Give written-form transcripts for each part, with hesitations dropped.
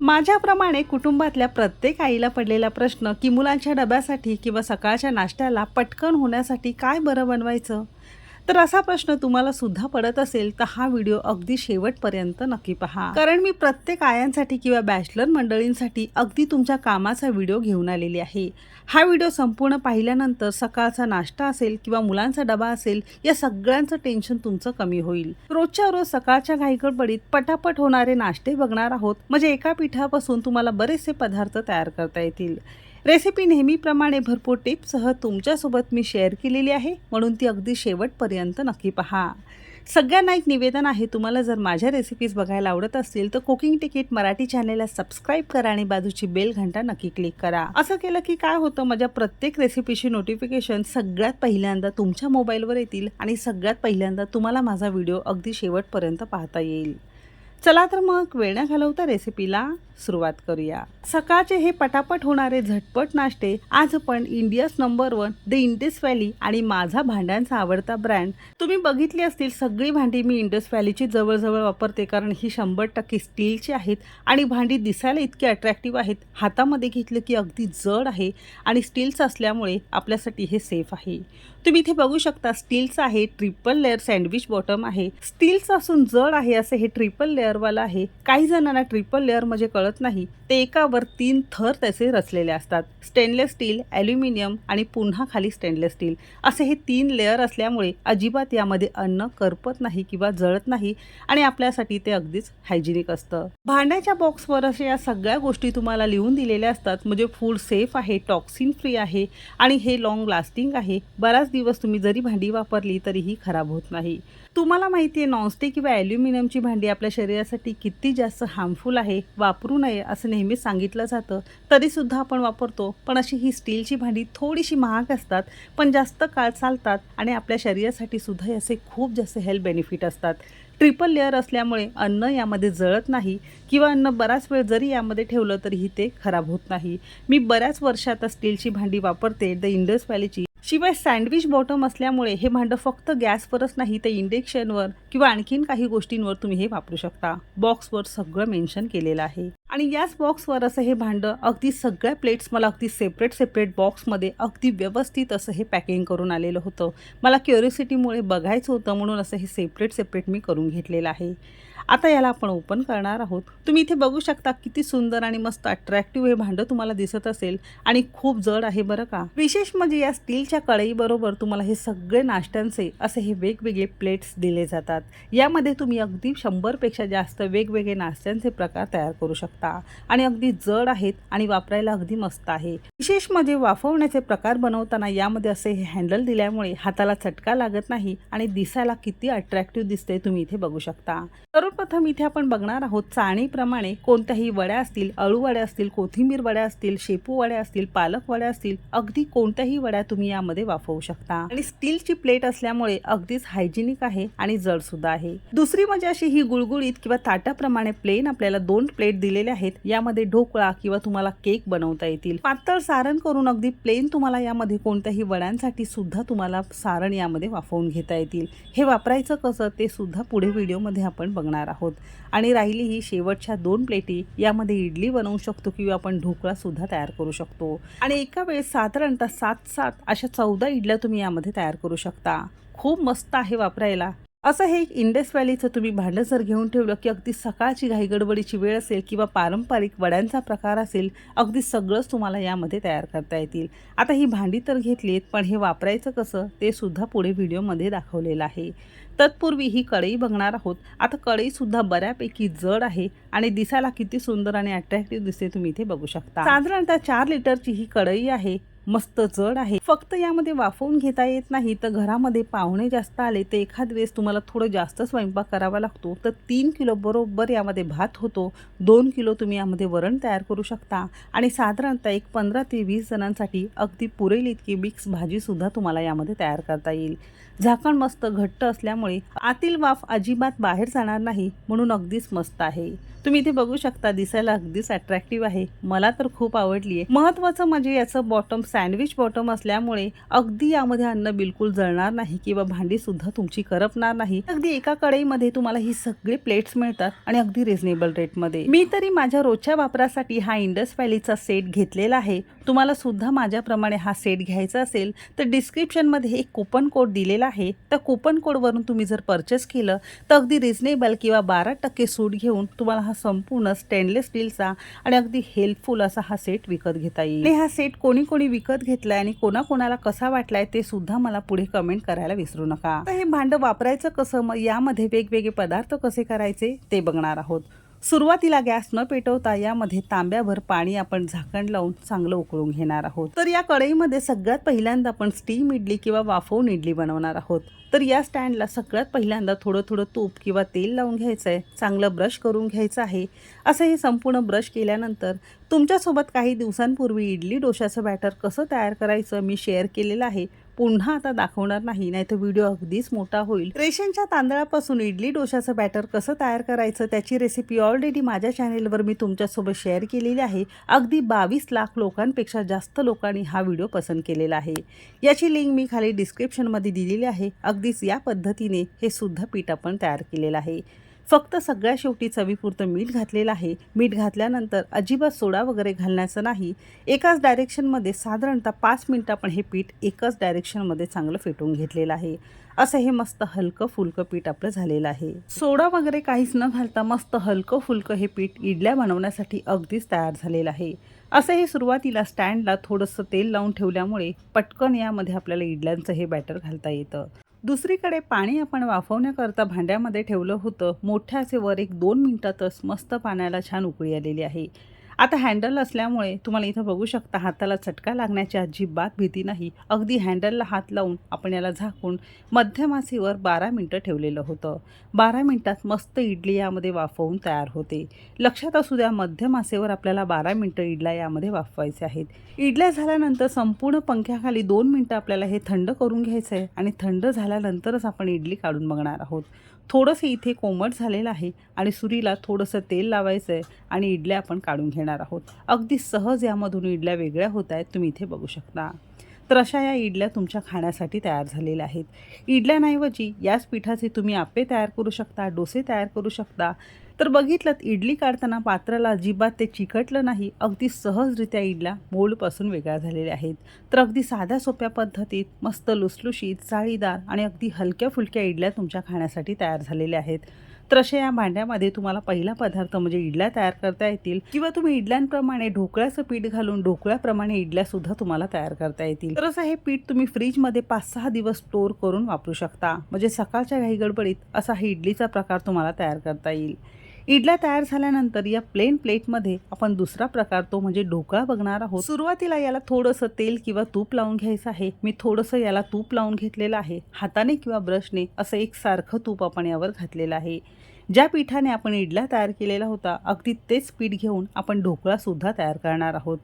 माझ्याप्रमाणे कुटुंबातल्या प्रत्येक आईला पडलेला प्रश्न की मुलांच्या डब्यासाठी किंवा सकाळच्या नाश्त्याला पटकन होण्यासाठी काय बरं बनवायचं. तर असा प्रश्न तुम्हाला सुद्धा पडत असेल तर हा व्हिडिओ अगदी शेवटपर्यंत नक्की पहा, कारण मी प्रत्येक आयांसाठी किंवा बॅचलर मंडळींसाठी अगदी तुमच्या कामाचा व्हिडिओ घेऊन आलेली आहे. हा व्हिडिओ संपूर्ण पाहिल्यानंतर सकाळचा नाश्ता असेल किंवा मुलांचा डबा असेल, या सगळ्यांचं टेन्शन तुमचं कमी होईल. रोजच्या रोज सकाळच्या घाईगडबडीत पटापट होणारे नाश्ते बघणार आहोत, म्हणजे एका पिठापासून तुम्हाला बरेचसे पदार्थ तयार करता येतील. रेसिपी नेहमीप्रमाणे भरपूर टिप्ससह तुमच्यासोबत मी शेअर केलेली आहे, म्हणून ती अगदी शेवटपर्यंत नक्की पहा. सगळ्यांना एक निवेदन आहे, तुम्हाला जर माझ्या रेसिपीज बघायला आवडत असतील तर कुकिंग तिकीट मराठी चॅनेलला सबस्क्राईब करा आणि बाजूची बेल घंटा नक्की क्लिक करा. असं केलं की काय होतं, माझ्या प्रत्येक रेसिपीची नोटिफिकेशन सगळ्यात पहिल्यांदा तुमच्या मोबाईलवर येतील आणि सगळ्यात पहिल्यांदा तुम्हाला माझा व्हिडिओ अगदी शेवटपर्यंत पाहता येईल. चला तर मग वेळ न घालवता रेसिपीला सुरुवात करूया. सकाळचे हे पटापट होणारे झटपट नाश्ते आज आपण India's number 1 the Indus valley आणि माझा भांड्यांचा आवडता ब्रँड, तुम्ही बघितली असतील सगळी भांडी मी इंडस व्हॅलीची जवळजवळ वापरते, कारण ही 100% स्टीलची आहेत आणि भांडी दिसायला इतकी अट्रॅक्टिव्ह आहेत. हातामध्ये घेतलं की अगदी जड आहे आणि स्टीलचं असल्यामुळे आपल्यासाठी हे सेफ आहे. तुम्ही इथे बघू शकता स्टीलचं आहे, ट्रिपल लेअर सँडविच बॉटम आहे. स्टीलचं असून जड आहे असं हे ट्रिपल लेअरवाला आहे. काही जणांना ट्रिपल लेअर म्हणजे कळत नाही, ते एकावर 3 थर त्याचे रचलेले असतात. स्टेनलेस स्टील, ॲल्युमिनियम आणि पुन्हा खाली स्टेनलेस स्टील असे हे 3 लेअर असल्यामुळे अजिबात यामध्ये अन्न करपत नाही किंवा जळत नाही आणि आपल्यासाठी ते अगदीच हायजिनिक असतं. भांड्याच्या बॉक्सवर अशा या सगळ्या गोष्टी तुम्हाला लिहून दिलेल्या असतात, म्हणजे फूड सेफ आहे, टॉक्सिन फ्री आहे आणि हे लॉंग लास्टिंग आहे. बराच दिवस तुम्ही जरी भांडी वापरली तरीही खराब होत नाही. तुम्हाला माहिती आहे नॉनस्टिक किंवा ॲल्युमिनियमची भांडी आपल्या शरीरासाठी किती जास्त हार्मफुल आहे, वापरू नये असं नेहमीच सांगितलं जातं, तरीसुद्धा आपण वापरतो. पण अशी ही स्टीलची भांडी थोडीशी महाग असतात, पण जास्त काळ चालतात आणि आपल्या शरीरासाठी सुद्धा याचे खूप जास्त हेल्थ बेनिफिट असतात. ट्रिपल लेअर असल्यामुळे अन्न यामध्ये जळत नाही किंवा अन्न बराच वेळ जरी यामध्ये ठेवलं तरीही ते खराब होत नाही. मी बऱ्याच वर्षात स्टीलची भांडी वापरते, द इंडस व्हॅलीची. शिवाय सँडविच बॉटम असल्यामुळे हे भांडं फक्त गॅसवरच नाही तर इंडक्शनवर किंवा आणखीन काही गोष्टींवर तुम्ही हे वापरू शकता. बॉक्सवर सगळं मेन्शन केलेलं आहे आणि याच बॉक्सवर असं हे भांडं अगदी सगळ्या प्लेट्स मला अगदी सेपरेट बॉक्समध्ये अगदी व्यवस्थित असं हे पॅकिंग करून आलेलं होतं. मला क्युरिओसिटीमुळे बघायचं होतं म्हणून असं हे सेपरेट मी करून घेतलेलं आहे. आता याला आपण ओपन करणार आहोत. तुम्ही इथे बघू शकता किती सुंदर आणि मस्त अट्रॅक्टिव्ह हे भांडं तुम्हाला दिसत असेल आणि खूप जड आहे बरं का. विशेष म्हणजे या स्टीलच्या कढईबरोबर तुम्हाला हे सगळे नाश्त्यांचे असे हे वेगवेगळे प्लेट्स दिले जातात. यामध्ये तुम्ही अगदी 100पेक्षा जास्त वेगवेगळे नाश्त्यांचे प्रकार तयार करू शकता आणि अगदी जड आहेत आणि वापरायला अगदी मस्त आहे. विशेष म्हणजे वाफवण्याचे प्रकार बनवताना यामध्ये असे हे हँडल दिल्यामुळे हाताला चटका लागत नाही आणि दिसायला किती अट्रॅक्टिव्ह दिसते तुम्ही इथे बघू शकता. सर्वप्रथम इथे आपण बघणार आहोत चाळणीप्रमाणे कोणत्याही वड्या असतील, अळू वड्या असतील, कोथिंबीर वड्या असतील, शेपू वड्या असतील, पालक वड्या असतील, अगदी कोणत्याही वड्या तुम्ही यामध्ये वाफवू शकता आणि स्टीलची प्लेट असल्यामुळे अगदीच हायजिनिक आहे आणि जड सुद्धा आहे. दुसरी म्हणजे अशी ही गुळगुळीत किंवा ताटाप्रमाणे प्लेन आपल्याला 2 प्लेट दिलेल्या आहेत. यामध्ये ढोकळा किंवा तुम्हाला केक बनवता येतील. पातळ सारण करून अगदी प्लेन तुम्हाला यामध्ये कोणत्याही वड्यांसाठी सुद्धा तुम्हाला सारण यामध्ये वाफवून घेता येतील. हे वापरायचं कसं ते सुद्धा पुढे व्हिडिओमध्ये आपण बघणार आहोत. आणि राहिली ही शेवटच्या 2 प्लेटी, यामध्ये इडली बनवू शकतो किंवा आपण ढोकळा सुद्धा तयार करू शकतो आणि एका वेळेस साधारणतः 7 अशा 14 इडल्या तुम्ही यामध्ये तयार करू शकता. खूप मस्त आहे वापरायला. असं हे एक इंडस व्हॅलीचं तुम्ही भांडं जर घेऊन ठेवलं की अगदी सकाळची घाईगडबडीची वेळ असेल किंवा पारंपरिक वड्यांचा प्रकार असेल, अगदी सगळंच तुम्हाला यामध्ये तयार करता येतील. आता ही भांडी तर घेतलीत, पण हे वापरायचं कसं ते सुद्धा पुढे व्हिडिओमध्ये दाखवलेलं आहे. तत्पूर्वी ही कढई बघणार आहोत. आता कढईसुद्धा बऱ्यापैकी जड आहे आणि दिसायला किती सुंदर आणि अट्रॅक्टिव्ह दिसते तुम्ही इथे बघू शकता. साधारणतः 4 लिटरची ही कढई आहे. मस्त जड आहे. फक्त यामध्ये वाफवून घेता येत नाही, तर घरामध्ये पाहुणे जास्त आले तर एखाद वेळेस तुम्हाला थोडं जास्त स्वयंपाक करावा लागतो, तर 3 किलो बरोबर यामध्ये भात होतो. 2 किलो तुम्ही यामध्ये वरण तयार करू शकता आणि साधारणतः एक 15 ते 20 जणांसाठी अगदी पुरेल इतकी मिक्स भाजीसुद्धा तुम्हाला यामध्ये तयार करता येईल. झाकण मस्त घट्ट असल्यामुळे आतील वाफ अजिबात बाहेर जाणार नाही, म्हणून अगदीच मस्त आहे. तुम्ही इथे बघू शकता दिसायला अगदीच अट्रॅक्टिव्ह आहे. मला तर खूप आवडली आहे. महत्त्वाचं म्हणजे याचं बॉटम सँडविच बॉटम असल्यामुळे अगदी यामध्ये अन्न बिलकुल जळणार नाही किंवा भांडीसुद्धा तुमची करपणार नाही. अगदी एका कढईमध्ये तुम्हाला ही सगळी प्लेट्स मिळतात आणि अगदी रिझनेबल रेटमध्ये. मी तरी माझ्या रोजच्या वापरासाठी हा इंडस व्हॅलीचा सेट घेतलेला आहे. तुम्हाला सुद्धा माझ्याप्रमाणे हा सेट घ्यायचा असेल तर डिस्क्रिप्शनमध्ये एक कुपन कोड दिलेला आहे. त्या कुपन कोडवरून तुम्ही जर परचेस केलं तर अगदी रिझनेबल किंवा 12% सूट घेऊन तुम्हाला हा संपूर्ण स्टेनलेस स्टीलचा आणि अगदी हेल्पफुल असा हा सेट विकत घेता येईल. आणि हा सेट कोणी कोणी विकत घेतलाय आणि कोणाकोणाला कसा वाटलाय ते सुद्धा मला पुढे कमेंट करायला विसरू नका. तर हे भांडं वापरायचं कसं, मग यामध्ये वेगवेगळे पदार्थ कसे करायचे ते बघणार आहोत. सुरुवातीला गॅस न पेटवता यामध्ये तांब्याभर पाणी आपण झाकण लावून चांगलं उकळून घेणार आहोत. तर या कढईमध्ये सगळ्यात पहिल्यांदा आपण स्टीम इडली किंवा वाफवून इडली बनवणार आहोत. तर या स्टँडला सगळ्यात पहिल्यांदा थोडं थोडं तूप किंवा तेल लावून घ्यायचं आहे. चांगलं ब्रश करून घ्यायचं आहे. असं हे संपूर्ण ब्रश केल्यानंतर तुमच्यासोबत काही दिवसांपूर्वी इडली डोशाचं बॅटर कसं तयार करायचं मी शेअर केलेलं आहे. पुन्हा आता दाखवणार नाही, नाहीतर व्हिडिओ अगदीच मोठा होईल. रेशनच्या तांदळापासून इडली डोशाचं बॅटर कसं तयार करायचं त्याची रेसिपी ऑलरेडी माझ्या चॅनेलवर मी तुमच्यासोबत शेअर केलेली आहे. अगदी 22 लाख लोकांपेक्षा जास्त लोकांनी हा व्हिडिओ पसंत केलेला आहे. याची लिंक मी खाली डिस्क्रिप्शनमध्ये दिलेली आहे. अगदीच या पद्धतीने हे सुद्धा पीठ आपण तयार केलेलं आहे. फक्त सगळ्या शेवटी चवीपुरतं मीठ घातलेलं आहे. मीठ घातल्यानंतर अजिबात सोडा वगैरे घालण्याचं नाही. एकाच डायरेक्शनमध्ये साधारणतः 5 मिनिटं आपण हे पीठ एकाच डायरेक्शनमध्ये चांगलं फेटून घेतलेलं आहे. असं हे मस्त हलकं फुलकं पीठ आपलं झालेलं आहे. सोडा वगैरे काहीच न घालता मस्त हलकं फुलकं हे पीठ इडल्या बनवण्यासाठी अगदीच तयार झालेलं आहे. असं हे सुरुवातीला स्टँडला थोडंसं तेल लावून ठेवल्यामुळे पटकन यामध्ये आपल्याला इडल्यांचं हे बॅटर घालता येतं. दुसरीकडे पाणी आपण वाफवण्याकरता भांड्यामध्ये ठेवलं होतं. मोठ्याचे वर 1-2 मिनिटातच मस्त पाण्याला छान उकळी आलेली आहे. आता हँडल असल्यामुळे तुम्हाला इथं बघू शकता हाताला चटका लागण्याची अजिबात भीती नाही. अगदी हँडलला हात लावून आपण याला झाकून मध्यम आचेवर 12 मिनिटं ठेवलेलं होतं. 12 मिनिटात मस्त इडली यामध्ये वाफवून तयार होते. लक्षात असू द्या, मध्यम आचेवर आपल्याला 12 मिनिटं इडल्या यामध्ये वाफवायचे आहेत. इडल्या झाल्यानंतर संपूर्ण पंख्याखाली 2 मिनिटं आपल्याला हे थंड करून घ्यायचं आहे आणि थंड झाल्यानंतरच आपण इडली काढून बघणार आहोत. थोडंसं इथे कोमट झालेलं आहे आणि सुरीला थोडंसं तेल लावायचं आहे आणि इडल्या आपण काढून घेणार आहोत. अगदी सहज यामधून इडल्या वेगळ्या होत आहेत, तुम्ही इथे बघू शकता. तर अशा या इडल्या तुमच्या खाण्यासाठी तयार झालेल्या आहेत. इडल्यांऐवजी याच पिठाचे तुम्ही आप्पे तयार करू शकता, डोसे तयार करू शकता. तर बघितलं, इडली काढताना पात्राला अजिबात ते चिकटलं नाही. अगदी सहजरित्या इडल्या मोल्डपासून वेगळ्या झालेल्या आहेत. तर अगदी साध्या सोप्या पद्धतीत मस्त लुसलुशीत, जाळीदार आणि अगदी हलक्या फुलक्या इडल्या तुमच्या खाण्यासाठी तयार झालेल्या आहेत. तर अशा या भांड्यामध्ये तुम्हाला पहिला पदार्थ म्हणजे इडल्या तयार करता येतील किंवा तुम्ही इडल्यांप्रमाणे ढोकळ्याचं पीठ घालून ढोकळ्याप्रमाणे इडल्यासुद्धा तुम्हाला तयार करता येतील. तर असं हे पीठ तुम्ही फ्रीजमध्ये 5-6 दिवस स्टोअर करून वापरू शकता. म्हणजे सकाळच्या घाईगडबडीत असा हा इडलीचा प्रकार तुम्हाला तयार करता येईल. इडल्या तयार झाल्यानंतर या प्लेन प्लेटमध्ये आपण दुसरा प्रकार तो म्हणजे ढोकळा बघणार आहोत. सुरुवातीला याला थोडंसं तेल किंवा तूप लावून घ्यायचं आहे. मी थोडंसं याला तूप लावून घेतलेलं आहे. हाताने किंवा ब्रशने असं एकसारखं तूप आपण यावर घातलेलं आहे. ज्या पिठाने आपण इडल्या तयार केलेला होता अगदी तेच पीठ घेऊन आपण ढोकळासुद्धा तयार करणार आहोत.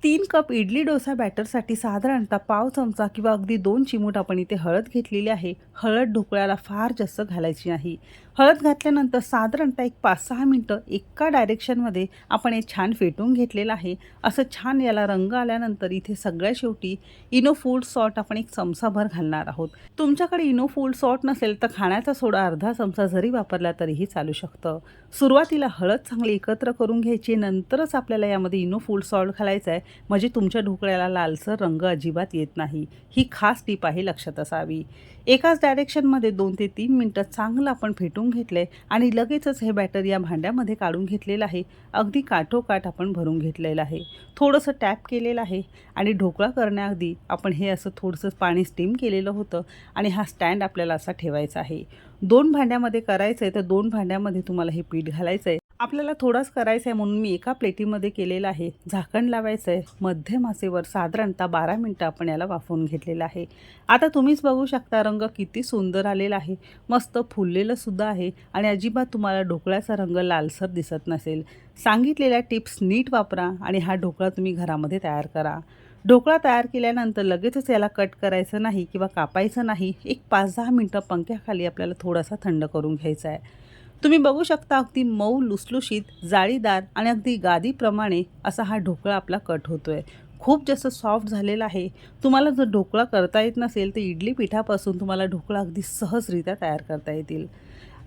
3 कप इडली डोसा बॅटरसाठी साधारणतः पाव चमचा किंवा अगदी 2 चिमूट आपण इथे हळद घेतलेली आहे. हळद ढोकळ्याला फार जास्त घालायची नाही. हळद घातल्यानंतर साधारणतः 5-6 मिनिटं एका डायरेक्शनमध्ये आपण हे छान फेटून घेतलेलं आहे. असं छान याला रंग आल्यानंतर इथे सगळ्या शेवटी इनो फूड सॉल्ट आपण 1 चमचाभर घालणार आहोत. तुमच्याकडे इनो फूड सॉल्ट नसेल तर खाण्याचा सोडा अर्धा चमचा जरी वापरला तरीही चालू शकतं. सुरुवातीला हळद चांगली एकत्र करून घ्यायची, नंतरच आपल्याला यामध्ये इनो फूड सॉल्ट घालायचं आहे. म्हणजे तुमच्या ढोकळ्याला लालसर रंग अजिबात येत नाही. ही खास टीप आहे, लक्षात असावी. एकाच डायरेक्शनमध्ये 2 ते 3 मिनिटं चांगलं आपण फेटून घेतले आणि लगेचच हे बॅटर या भांड्यामध्ये काढून घेतलेलं आहे. अगदी काठोकाठ आपण भरून घेतलेलं आहे. थोडंसं टॅप केलेलं आहे आणि ढोकळा करण्याआधी आपण हे असं थोडंसं पाणी स्टीम केलेलं होतं आणि हा स्टँड आपल्याला असा ठेवायचा आहे. 2 भांड्यामध्ये करायचं आहे तर 2 भांड्यामध्ये तुम्हाला हे पीठ घालायचं आहे. आपल्याला थोडाच करायचं आहे म्हणून मी एका प्लेटीमध्ये केलेलं आहे. झाकण लावायचं आहे. मध्यम आचेवर साधारणतः 12 मिनिटं आपण याला वाफवून घेतलेलं आहे. आता तुम्हीच बघू शकता रंग किती सुंदर आलेला आहे. मस्त फुललेलं सुद्धा आहे आणि अजिबात तुम्हाला ढोकळ्याचा रंग लालसर दिसत नसेल. सांगितलेल्या टिप्स नीट वापरा आणि हा ढोकळा तुम्ही घरामध्ये तयार करा. ढोकळा तयार केल्यानंतर लगेचच याला कट करायचं नाही किंवा कापायचं नाही. 5-10 मिनिटं पंख्याखाली आपल्याला थोडासा थंड करून घ्यायचा आहे. तुम्ही बघू शकता अगदी मऊ लुसलुशीत, जाळीदार आणि अगदी गादीप्रमाणे असा हा ढोकळा आपला कट होतोय. खूप जास्त सॉफ्ट झालेला आहे. तुम्हाला जर ढोकळा करता येत नसेल तर इडली पिठापासून तुम्हाला ढोकळा अगदी सहजरित्या तयार करता येतील.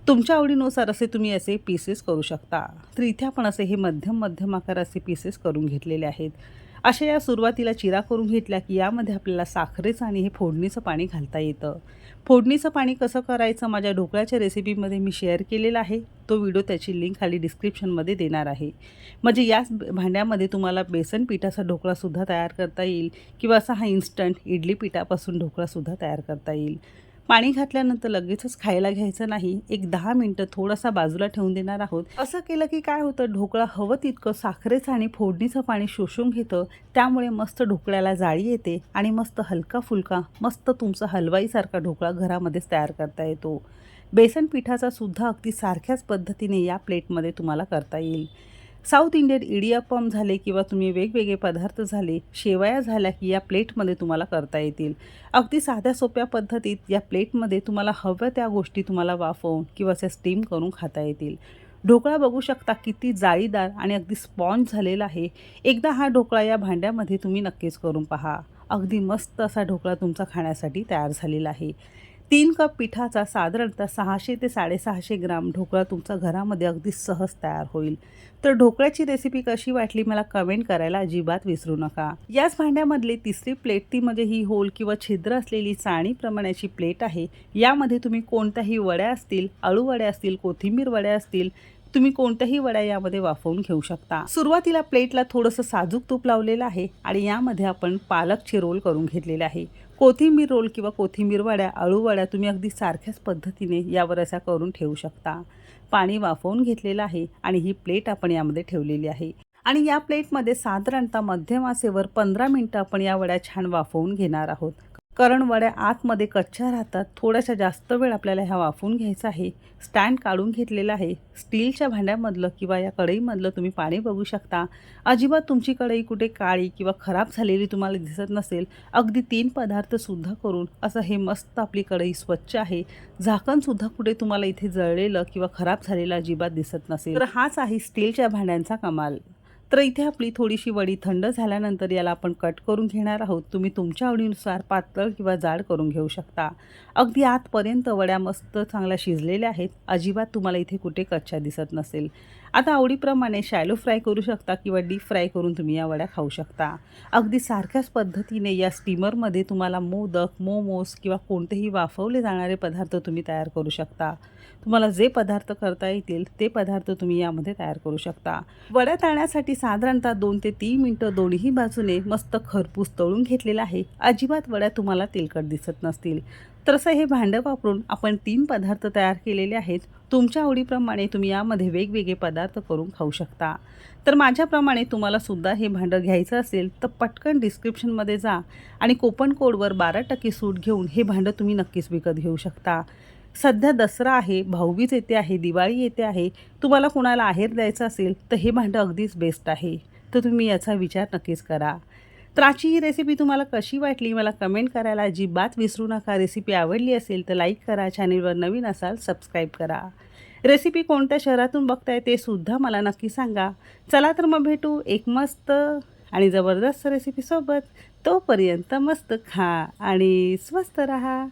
तुमच्या आवडीनुसार तुम्ही असे पीसेस करू शकता. तर इथे आपण असे हे मध्यम आकाराचे पीसेस करून घेतलेले आहेत. अशा या सुरुवातीला चिरा करून घेतल्या की यामध्ये आपल्याला साखरेचं आणि हे फोडणीचं पाणी घालता येतं. फोडणीचं पाणी कसं करायचं माझ्या ढोकळ्याच्या रेसिपीमध्ये मी शेअर केलेला आहे. तो व्हिडिओ त्याची लिंक खाली डिस्क्रिप्शनमध्ये देणार आहे. म्हणजे याच भांड्यामध्ये तुम्हाला बेसन पिठाचा ढोकळासुद्धा तयार करता येईल किंवा असा हा इन्स्टंट इडली पिठापासून ढोकळासुद्धा तयार करता येईल. पाणी घातल्यानंतर लगेचच खायला घ्यायचं नाही. एक 10 मिनिटं थोडासा बाजूला ठेवून देणार आहोत. असं केलं की काय होतं, ढोकळा हवं तितकं साखरेचं आणि फोडणीचं पाणी शोषून घेतं. त्यामुळे मस्त ढोकळ्याला जाळी येते आणि मस्त हलका-फुलका मस्त तुमचा हलवाईसारखा ढोकळा घरामध्येच तयार करता येतो. बेसन पिठाचा सुद्धा अगदी सारख्याच पद्धतीने या प्लेटमध्ये तुम्हाला करता येईल. साऊथ इंडियन इडियापम झाले किंवा तुम्ही वेगवेगळे पदार्थ झाले, शेवया झाल्या की या प्लेटमध्ये तुम्हाला करता येतील. अगदी साध्या सोप्या पद्धतीत या प्लेटमध्ये तुम्हाला हव्या त्या गोष्टी तुम्हाला वाफवून किंवा अशा स्टीम करून खाता येतील. ढोकळा बघू शकता किती जाळीदार आणि अगदी स्पॉन्ज झालेला आहे. एकदा हा ढोकळा या भांड्यामध्ये तुम्ही नक्कीच करून पहा. अगदी मस्त असा ढोकळा तुमचा खाण्यासाठी तयार झालेला आहे. 3 कप पिठाचा साधारणतः 600 ते 650 ग्राम ढोकळा तुमचा घरामध्ये अगदी सहज तयार होईल. तर ढोकळ्याची रेसिपी कशी वाटली मला कमेंट करायला अजिबात विसरू नका. याच भांड्यामधली तिसरी प्लेट ती म्हणजे ही होल किंवा छिद्र असलेली चाळणी प्रमाणाची प्लेट आहे. यामध्ये तुम्ही कोणत्याही वड्या असतील, अळू वड्या असतील, कोथिंबीर वड्या असतील, तुम्ही कोणत्याही वड्या यामध्ये वाफवून घेऊ शकता. सुरुवातीला प्लेटला थोडंसं साजूक तूप लावलेलं आहे आणि यामध्ये आपण पालकचे रोल करून घेतलेले आहे. कोथिंबीर रोल किंवा कोथिंबीर वड्या, अळू वड्या तुम्ही अगदी सारख्याच पद्धतीने यावर अशा करून ठेवू शकता. पाणी वाफवून घेतलेलं आहे आणि ही प्लेट आपण यामध्ये ठेवलेली आहे. आणि या प्लेटमध्ये साधारणतः मध्यम आचेवर 15 मिनिटं आपण या वड्या छान वाफवून घेणार आहोत. कारण वड्या आतमध्ये कच्च्या राहतात. थोड्याशा जास्त वेळ आपल्याला ह्या वाफवून घ्यायचा आहे. स्टँड काढून घेतलेला आहे. स्टीलच्या भांड्यामधलं किंवा या कढईमधलं तुम्ही पाणी बघू शकता. अजिबात तुमची कढई कुठे काळी किंवा खराब झालेली तुम्हाला दिसत नसेल. अगदी 3 पदार्थसुद्धा करून असं हे मस्त आपली कढई स्वच्छ आहे. झाकणसुद्धा कुठे तुम्हाला इथे जळलेलं किंवा खराब झालेलं अजिबात दिसत नसेल. तर हाच आहे स्टीलच्या भांड्यांचा कमाल. तर इथे आपली थोडीशी वडी थंड झाल्यानंतर याला आपण कट करून घेणार आहोत. तुम्ही तुमच्या आवडीनुसार पातळ किंवा जाड करून घेऊ शकता. अगदी आतपर्यंत वड्या मस्त चांगल्या शिजलेल्या आहेत. अजिबात तुम्हाला इथे कुठे कच्च्या दिसत नसेल. आता आवडीप्रमाणे शॅलो फ्राय करू शकता किंवा डीप फ्राय करून तुम्ही या वड्या खाऊ शकता. अगदी सारख्याच पद्धतीने या स्टीमरमध्ये तुम्हाला मोदक, मोमोज किंवा कोणतेही वाफवले जाणारे पदार्थ तुम्ही तयार करू शकता. तुम्हाला जे पदार्थ करता येतील ते पदार्थ तुम्ही यामध्ये तयार करू शकता. वड्या तळण्यासाठी साधारणतः 2 ते 3 मिनिटं दोन्ही बाजूने मस्त खरपूस तळून घेतलेला आहे. अजिबात वड्या तुम्हाला तेलकट दिसत नसतील. तर असं हे भांडं वापरून आपण 3 पदार्थ तयार केलेले आहेत. तुमच्या आवडीप्रमाणे तुम्ही यामध्ये वेगवेगळे पदार्थ करून खाऊ शकता. तर माझ्याप्रमाणे तुम्हाला सुद्धा हे भांडं घ्यायचं असेल तर पटकन डिस्क्रिप्शनमध्ये जा आणि कोपन कोडवर 12% सूट घेऊन हे भांडं तुम्ही नक्कीच विकत घेऊ शकता. सध्या दसरा आहे, भाऊबीज येते आहे, दिवाळी येते आहे. तुम्हाला कोणाला आहेर द्यायचा असेल तर हे भांडं अगदीच बेस्ट आहे. तर तुम्ही याचा विचार नक्कीच करा. तर आजची ही रेसिपी तुम्हाला कशी वाटली मला कमेंट करायला अजिबात विसरू नका. रेसिपी आवडली असेल तर लाईक करा. चॅनेलवर नवीन असाल सबस्क्राईब करा. रेसिपी कोणत्या शहरातून बघताय ते सुद्धा मला नक्की सांगा. चला तर मग भेटू एक मस्त आणि जबरदस्त रेसिपीसोबत. तोपर्यंत मस्त खा आणि स्वस्त रहा.